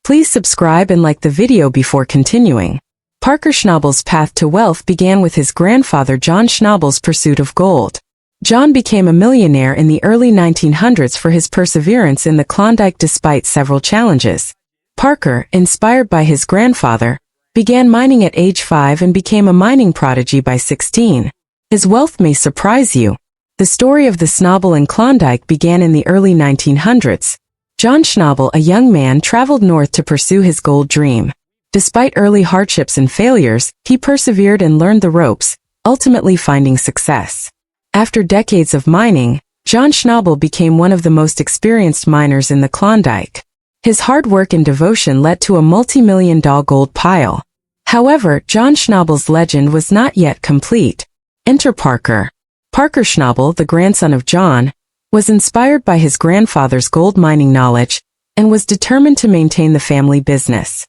Please subscribe and like the video before continuing. Parker Schnabel's path to wealth began with his grandfather John Schnabel's pursuit of gold. John became a millionaire in the early 1900s for his perseverance in the Klondike despite several challenges. Parker, inspired by his grandfather, began mining at age 5 and became a mining prodigy by 16. His wealth may surprise you. The story of the Schnabel and Klondike began in the early 1900s. John Schnabel, a young man, traveled north to pursue his gold dream. Despite early hardships and failures, he persevered and learned the ropes, ultimately finding success. After decades of mining, John Schnabel became one of the most experienced miners in the Klondike. His hard work and devotion led to a multi-million-dollar gold pile. However, John Schnabel's legend was not yet complete. Enter Parker. Parker Schnabel, the grandson of John, was inspired by his grandfather's gold mining knowledge and was determined to maintain the family business.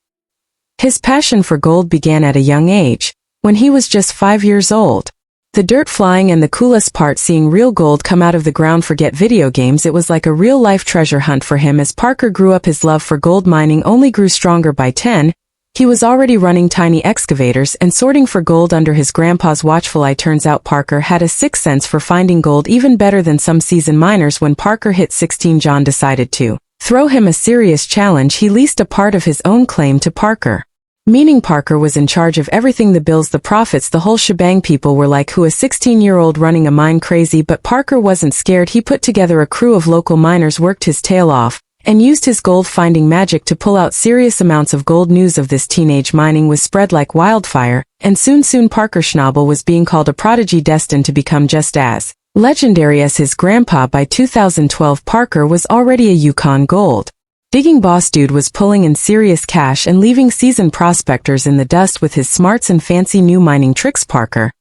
His passion for gold began at a young age, when he was just 5 years old. The dirt flying and the coolest part seeing real gold come out of the ground. Forget video games, it was like a real-life treasure hunt for him. As Parker grew up, his love for gold mining only grew stronger. By 10, he was already running tiny excavators and sorting for gold under his grandpa's watchful eye. Turns out Parker had a sixth sense for finding gold, even better than some seasoned miners. When Parker hit 16, John decided to throw him a serious challenge. He leased a part of his own claim to Parker. Meaning Parker was in charge of everything, the bills, the profits, the whole shebang. People were like, who, a 16-year-old running a mine, crazy? But Parker wasn't scared. He put together a crew of local miners, worked his tail off, and used his gold-finding magic to pull out serious amounts of gold. News of this teenage mining was spread like wildfire, and soon Parker Schnabel was being called a prodigy destined to become just as legendary as his grandpa. By 2012, Parker was already a Yukon gold digging boss. Dude was pulling in serious cash and leaving seasoned prospectors in the dust with his smarts and fancy new mining tricks. Parker,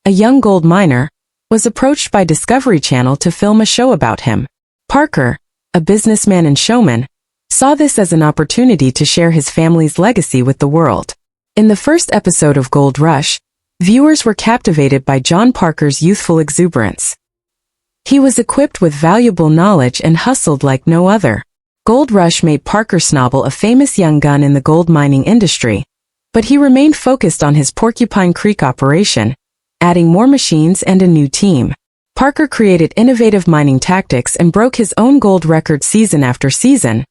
a young gold miner, was approached by Discovery Channel to film a show about him. Parker, a businessman and showman, saw this as an opportunity to share his family's legacy with the world. In the first episode of Gold Rush, viewers were captivated by John Parker's youthful exuberance. He was equipped with valuable knowledge and hustled like no other. Gold Rush made Parker Schnabel a famous young gun in the gold mining industry, but he remained focused on his Porcupine Creek operation, adding more machines and a new team. Parker created innovative mining tactics and broke his own gold record season after season,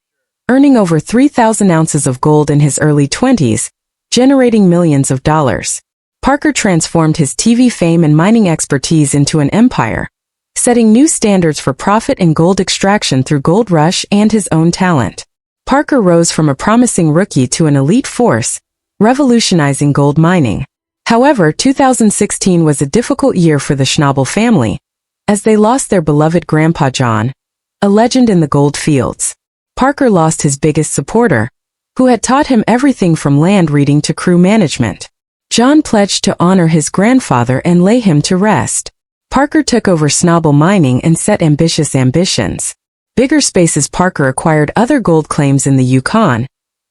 earning over 3,000 ounces of gold in his early 20s, generating millions of dollars. Parker transformed his TV fame and mining expertise into an empire, setting new standards for profit and gold extraction through Gold Rush and his own talent. Parker rose from a promising rookie to an elite force, revolutionizing gold mining. However, 2016 was a difficult year for the Schnabel family, as they lost their beloved grandpa John, a legend in the gold fields. Parker lost his biggest supporter, who had taught him everything from land reading to crew management. John pledged to honor his grandfather and lay him to rest. Parker took over Schnabel mining and set ambitious ambitions. Bigger spaces. Parker acquired other gold claims in the Yukon,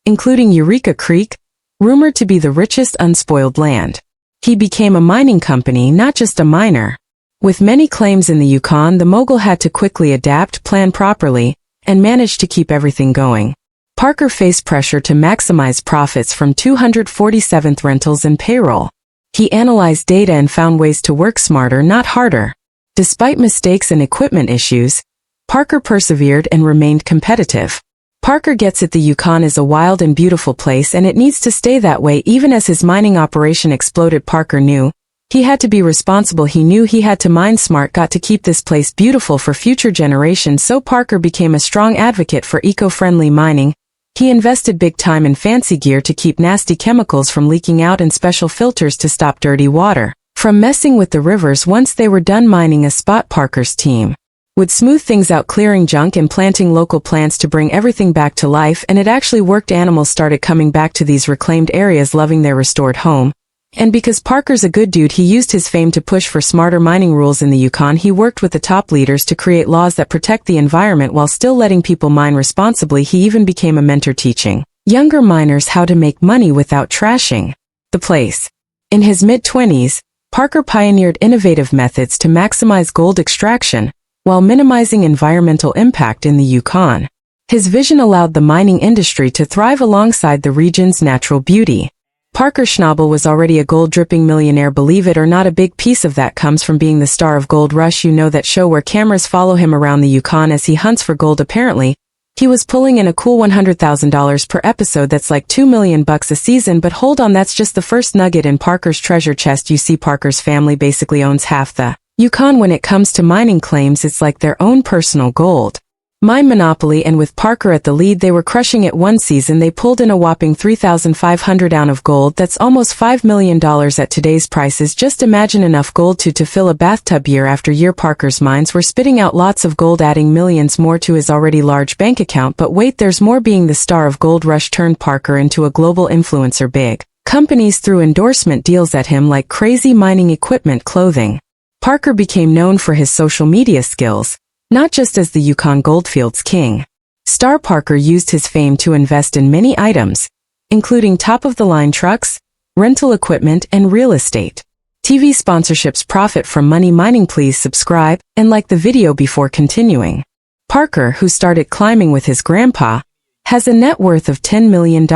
including Eureka Creek, rumored to be the richest unspoiled land. He became a mining company, not just a miner. With many claims in the Yukon, the mogul had to quickly adapt, plan properly, and manage to keep everything going. Parker faced pressure to maximize profits from 247th rentals and payroll. He analyzed data and found ways to work smarter, not harder. Despite mistakes and equipment issues, Parker persevered and remained competitive. Parker gets it, the Yukon is a wild and beautiful place, and it needs to stay that way. Even as his mining operation exploded, Parker knew he had to be responsible. He knew he had to mine smart, got to keep this place beautiful for future generations. So Parker became a strong advocate for eco-friendly mining. He invested big time in fancy gear to keep nasty chemicals from leaking out and special filters to stop dirty water from messing with the rivers. Once they were done mining a spot, Parker's team would smooth things out, clearing junk and planting local plants to bring everything back to life, and it actually worked. Animals started coming back to these reclaimed areas, loving their restored home. And because Parker's a good dude, he used his fame to push for smarter mining rules in the Yukon. He worked with the top leaders to create laws that protect the environment while still letting people mine responsibly. He even became a mentor, teaching younger miners how to make money without trashing the place. In his mid-20s, Parker pioneered innovative methods to maximize gold extraction while minimizing environmental impact in the Yukon. His vision allowed the mining industry to thrive alongside the region's natural beauty. Parker Schnabel was already a gold-dripping millionaire. Believe it or not, a big piece of that comes from being the star of Gold Rush. You know, that show where cameras follow him around the Yukon as he hunts for gold. Apparently, he was pulling in a cool $100,000 per episode. That's like $2 million a season. But hold on, that's just the first nugget in Parker's treasure chest. You see, Parker's family basically owns half the Yukon. When it comes to mining claims, it's like their own personal gold mine monopoly, and with Parker at the lead, they were crushing it. One season they pulled in a whopping 3,500 ounces of gold. That's almost $5 million at today's prices. Just imagine enough gold to fill a bathtub. Year after year, Parker's mines were spitting out lots of gold, adding millions more to his already large bank account. But wait, there's more. Being the star of Gold Rush turned Parker into a global influencer. Big companies threw endorsement deals at him like crazy. Mining equipment, clothing. Parker became known for his social media skills, not just as the Yukon Goldfields king. Star Parker used his fame to invest in many items, including top-of-the-line trucks, rental equipment, and real estate. TV sponsorships profit from money. Mining. Please subscribe and like the video before continuing. Parker, who started climbing with his grandpa, has a net worth of $10 million.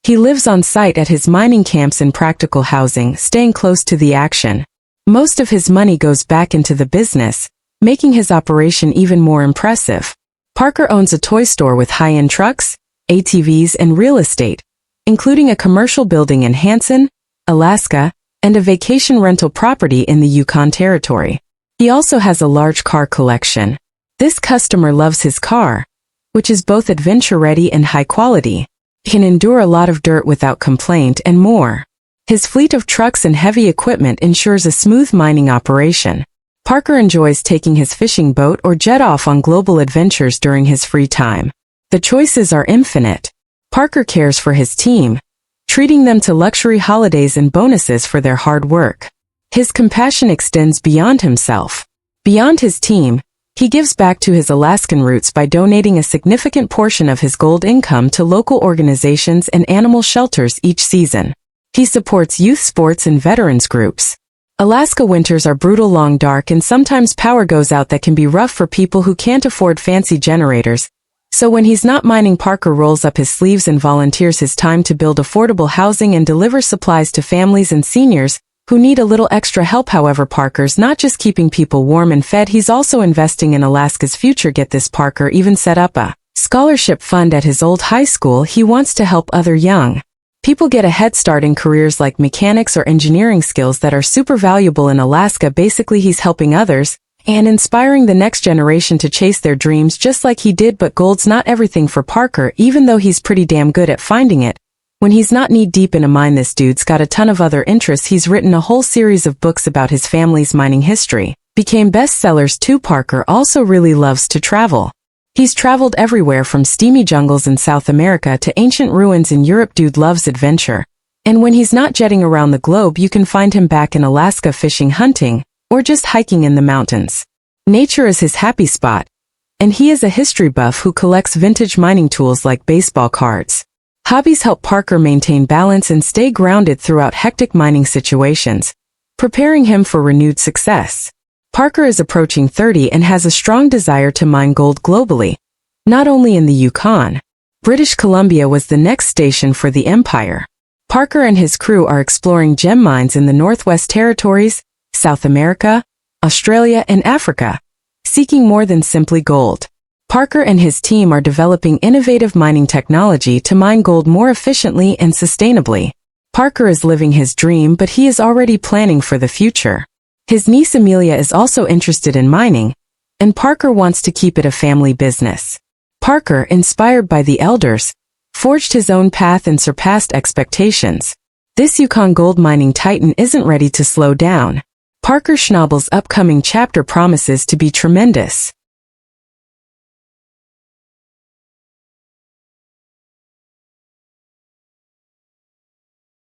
He lives on site at his mining camps in practical housing, staying close to the action. Most of his money goes back into the business, making his operation even more impressive. Parker owns a toy store with high-end trucks, ATVs, and real estate, including a commercial building in Hansen, Alaska, and a vacation rental property in the Yukon Territory. He also has a large car collection. This customer loves his car, which is both adventure-ready and high quality. He can endure a lot of dirt without complaint, and more. His fleet of trucks and heavy equipment ensures a smooth mining operation. Parker enjoys taking his fishing boat or jet off on global adventures during his free time. The choices are infinite. Parker cares for his team, treating them to luxury holidays and bonuses for their hard work. His compassion extends beyond himself. Beyond his team, he gives back to his Alaskan roots by donating a significant portion of his gold income to local organizations and animal shelters each season. He supports youth sports and veterans groups. Alaska winters are brutal, long, dark, and sometimes power goes out. That can be rough for people who can't afford fancy generators. So when he's not mining, Parker rolls up his sleeves and volunteers his time to build affordable housing and deliver supplies to families and seniors who need a little extra help. However, Parker's not just keeping people warm and fed, he's also investing in Alaska's future. Get this, Parker even set up a scholarship fund at his old high school. He wants to help other young people get a head start in careers like mechanics or engineering, skills that are super valuable in Alaska. Basically, he's helping others and inspiring the next generation to chase their dreams just like he did. But gold's not everything for Parker, even though he's pretty damn good at finding it. When he's not knee-deep in a mine, this dude's got a ton of other interests. He's written a whole series of books about his family's mining history. Became bestsellers too. Parker also really loves to travel. He's traveled everywhere from steamy jungles in South America to ancient ruins in Europe. Dude loves adventure. And when he's not jetting around the globe, you can find him back in Alaska fishing, hunting, or just hiking in the mountains. Nature is his happy spot. And he is a history buff who collects vintage mining tools like baseball cards. Hobbies help Parker maintain balance and stay grounded throughout hectic mining situations, preparing him for renewed success. Parker is approaching 30 and has a strong desire to mine gold globally, not only in the Yukon. British Columbia was the next station for the empire. Parker and his crew are exploring gem mines in the Northwest Territories, South America, Australia, and Africa, seeking more than simply gold. Parker and his team are developing innovative mining technology to mine gold more efficiently and sustainably. Parker is living his dream, but he is already planning for the future. His niece Amelia is also interested in mining, and Parker wants to keep it a family business. Parker, inspired by the elders, forged his own path and surpassed expectations. This Yukon gold mining titan isn't ready to slow down. Parker Schnabel's upcoming chapter promises to be tremendous.